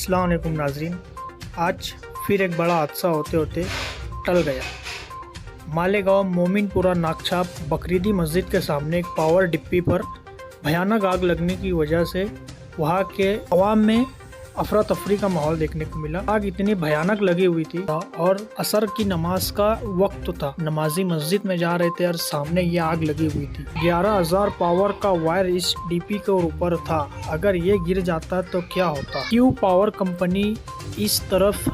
अस्सलाम वालेकुम नाजरीन। आज फिर एक बड़ा हादसा होते होते टल गया। मालेगांव मोमिनपुरा नागछाप बकरीदी मस्जिद के सामने एक पावर डिप्पी पर भयानक आग लगने की वजह से वहां के अवाम में अफरा तफरी का माहौल देखने को मिला। आग इतनी भयानक लगी हुई थी और असर की नमाज का वक्त था, नमाजी मस्जिद में जा रहे थे और सामने ये आग लगी हुई थी। 11,000 पावर का वायर इस डीपी के ऊपर था। अगर ये गिर जाता तो क्या होता? क्यों पावर कंपनी इस तरफ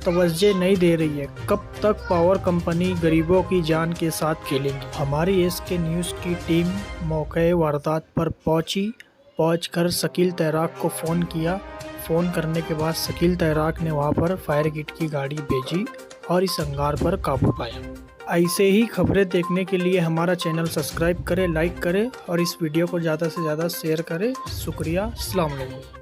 तवज्जो नहीं दे रही है? कब तक पावर कंपनी गरीबों की जान के साथ खेलेंगी? हमारी SK न्यूज़ की टीम मौके वारदात पर पहुंचकर शकील तैराक को फ़ोन किया। फ़ोन करने के बाद शकील तैराक ने वहां पर फायर ब्रिगेड की गाड़ी भेजी और इस अंगार पर काबू पाया। ऐसे ही खबरें देखने के लिए हमारा चैनल सब्सक्राइब करें, लाइक करें और इस वीडियो को ज़्यादा से ज़्यादा शेयर करें। शुक्रिया। अस्सलाम वालेकुम।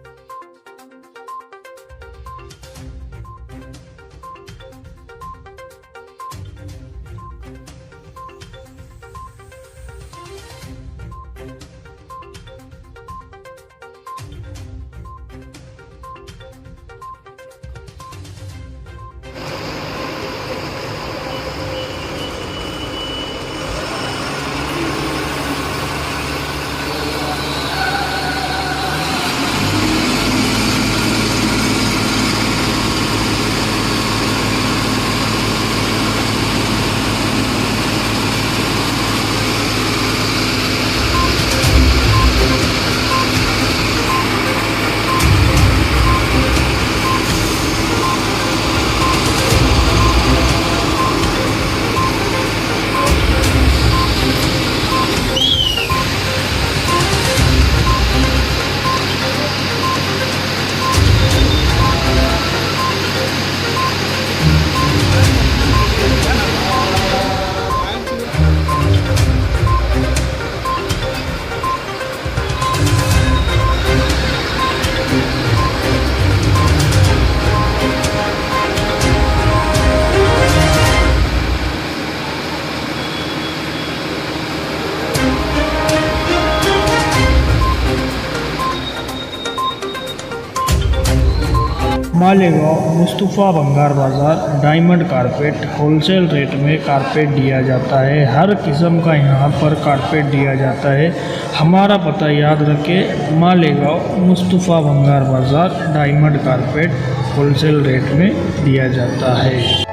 मालेगांव मुस्तफ़ा भंगार बाज़ार डायमंड कारपेट होलसेल रेट में कारपेट दिया जाता है। हर किस्म का यहाँ पर कारपेट दिया जाता है। हमारा पता याद रखें, मालेगांव मुस्तफ़ा भंगार बाज़ार डायमंड कारपेट होलसेल रेट में दिया जाता है।